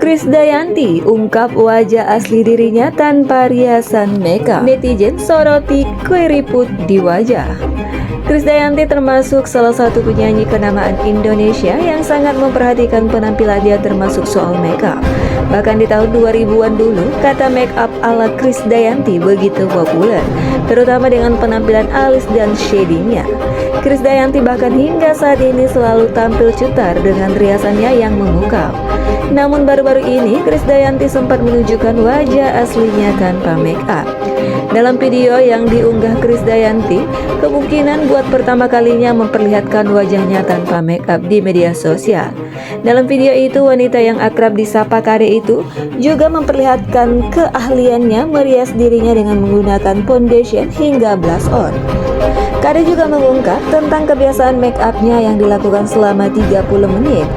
Krisdayanti ungkap wajah asli dirinya tanpa riasan makeup. Netizen soroti keriput di wajah. Krisdayanti termasuk salah satu penyanyi kenamaan Indonesia yang sangat memperhatikan penampilannya termasuk soal makeup. Bahkan di tahun 2000-an dulu, kata makeup ala Krisdayanti begitu populer, terutama dengan penampilan alis dan shadingnya. Krisdayanti bahkan hingga saat ini selalu tampil cetar dengan riasannya yang memukau. Namun baru-baru ini Krisdayanti sempat menunjukkan wajah aslinya tanpa make up. Dalam video yang diunggah Krisdayanti, kemungkinan buat pertama kalinya memperlihatkan wajahnya tanpa make up di media sosial. Dalam video itu, wanita yang akrab disapa Kade itu juga memperlihatkan keahliannya merias dirinya dengan menggunakan foundation hingga blush on. Kade juga mengungkap tentang kebiasaan make upnya yang dilakukan selama 30 menit.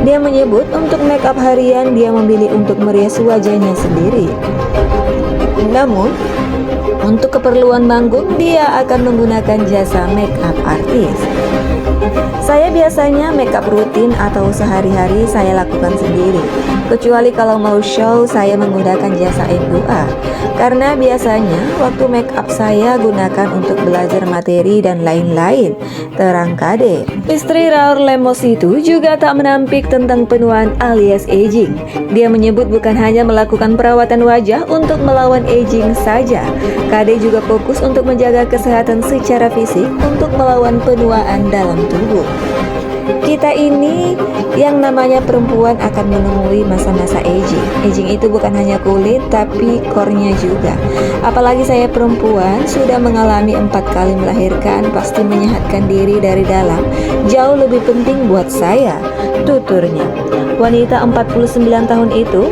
Dia menyebut untuk make up harian dia memilih untuk merias wajahnya sendiri. Namun, untuk keperluan manggung dia akan menggunakan jasa make up artis. Saya biasanya make up rutin atau sehari-hari saya lakukan sendiri. Kecuali kalau mau show saya menggunakan jasa M2A. Karena biasanya waktu make up saya gunakan untuk belajar materi dan lain-lain, terang Kade. Istri Raul Lemos itu juga tak menampik tentang penuaan alias aging. Dia menyebut bukan hanya melakukan perawatan wajah untuk melawan aging saja. Kade juga fokus untuk menjaga kesehatan secara fisik untuk melawan penuaan dalam tubuh. Kita ini yang namanya perempuan akan menemui masa-masa aging. Aging itu bukan hanya kulit tapi core-nya juga. Apalagi saya perempuan sudah mengalami 4 kali melahirkan, pasti menyehatkan diri dari dalam jauh lebih penting buat saya, tuturnya. Wanita 49 tahun itu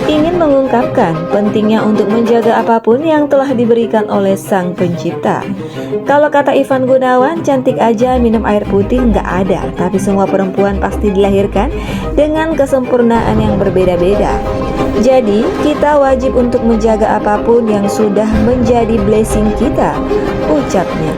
ingin mengungkapkan pentingnya untuk menjaga apapun yang telah diberikan oleh Sang Pencipta. Kalau kata Ivan Gunawan, cantik aja minum air putih nggak ada, tapi semua perempuan pasti dilahirkan dengan kesempurnaan yang berbeda-beda. Jadi, kita wajib untuk menjaga apapun yang sudah menjadi blessing kita, ucapnya.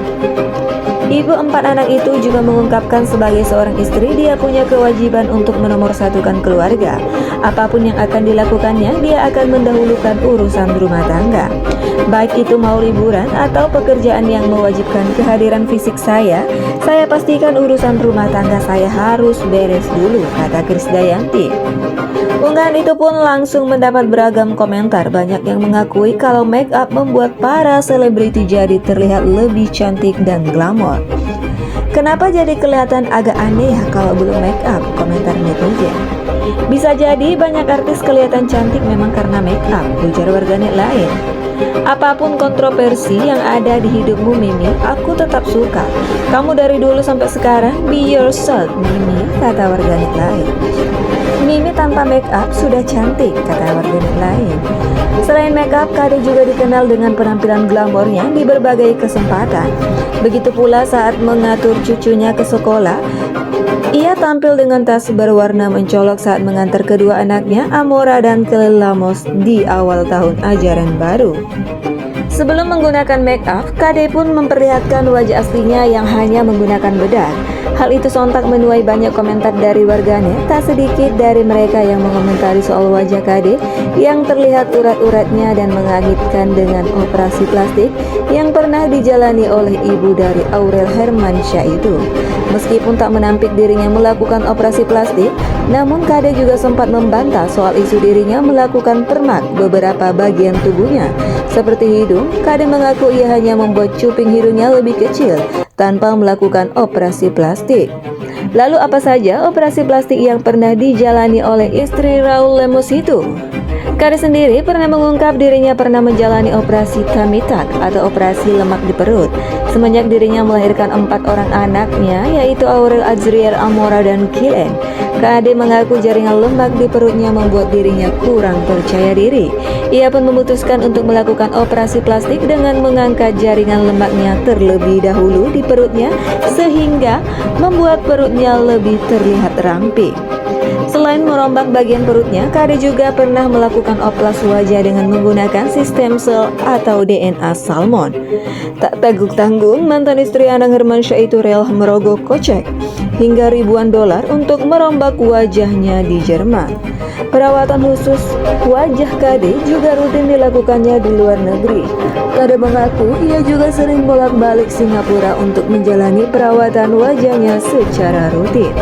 Ibu 4 anak itu juga mengungkapkan sebagai seorang istri dia punya kewajiban untuk menomorsatukan keluarga. Apapun yang akan dilakukannya, dia akan mendahulukan urusan rumah tangga. Baik itu mau liburan atau pekerjaan yang mewajibkan kehadiran fisik saya pastikan urusan rumah tangga saya harus beres dulu, kata Krisdayanti. Unggahan itu pun langsung mendapat beragam komentar. Banyak yang mengakui kalau make up membuat para selebriti jadi terlihat lebih cantik dan glamor. Kenapa jadi kelihatan agak aneh ya kalau belum make up, komentar netizen. Bisa jadi banyak artis kelihatan cantik memang karena make up, ujar warganet lain. Apapun kontroversi yang ada di hidupmu Mimi, aku tetap suka. Kamu dari dulu sampai sekarang be yourself Mimi, kata warganet lain. Mimi tanpa make up sudah cantik, kata warganet lain. Selain make up, Kade juga dikenal dengan penampilan glamornya di berbagai kesempatan. Begitu pula saat mengatur cucunya ke sekolah, ia tampil dengan tas berwarna mencolok saat mengantar kedua anaknya, Amora dan Kelly Lamos, di awal tahun ajaran baru. Sebelum menggunakan make up, Kade pun memperlihatkan wajah aslinya yang hanya menggunakan bedak. Hal itu sontak menuai banyak komentar dari warganet. Tak sedikit dari mereka yang mengomentari soal wajah Kade yang terlihat urat-uratnya dan mengagetkan dengan operasi plastik yang pernah dijalani oleh ibu dari Aurel Hermansyah itu. Meskipun tak menampik dirinya melakukan operasi plastik, namun Kade juga sempat membantah soal isu dirinya melakukan permak beberapa bagian tubuhnya. Seperti hidung, Kade mengaku ia hanya membuat cuping hidungnya lebih kecil tanpa melakukan operasi plastik. Lalu apa saja operasi plastik yang pernah dijalani oleh istri Raul Lemos itu? Kade sendiri pernah mengungkap dirinya pernah menjalani operasi tummy tuck atau operasi lemak di perut. Semenjak dirinya melahirkan 4 orang anaknya, yaitu Aurel, Azriel, Amora, dan Kilen. Kade mengaku jaringan lemak di perutnya membuat dirinya kurang percaya diri. Ia pun memutuskan untuk melakukan operasi plastik dengan mengangkat jaringan lemaknya terlebih dahulu di perutnya, sehingga membuat perutnya lebih terlihat ramping. Selain merombak bagian perutnya, Kade juga pernah melakukan oplas wajah dengan menggunakan sistem sel atau DNA salmon. Tak tanggung-tanggung, mantan istri Anang Hermansyah itu rela merogoh kocek. hingga ribuan dolar untuk merombak wajahnya di Jerman. Perawatan khusus wajah Kade juga rutin dilakukannya di luar negeri. Kade mengaku ia juga sering bolak-balik Singapura untuk menjalani perawatan wajahnya secara rutin.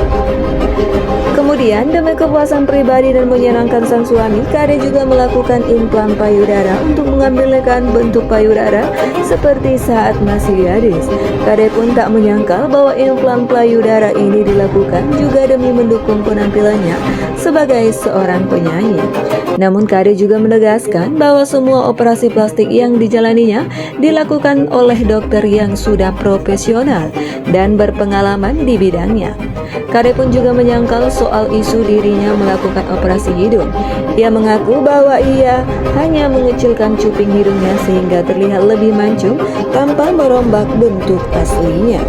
Kemudian, demi kepuasan pribadi dan menyenangkan sang suami, Kade juga melakukan implan payudara untuk mengambilkan bentuk payudara seperti saat masih gadis. Kade pun tak menyangkal bahwa implan payudara ini dilakukan juga demi mendukung penampilannya sebagai seorang penyanyi. Namun Kade juga menegaskan bahwa semua operasi plastik yang dijalaninya dilakukan oleh dokter yang sudah profesional dan berpengalaman di bidangnya. Kade pun juga menyangkal soal isu dirinya melakukan operasi hidung. Ia mengaku bahwa ia hanya mengecilkan cuping hidungnya sehingga terlihat lebih mancung tanpa merombak bentuk aslinya.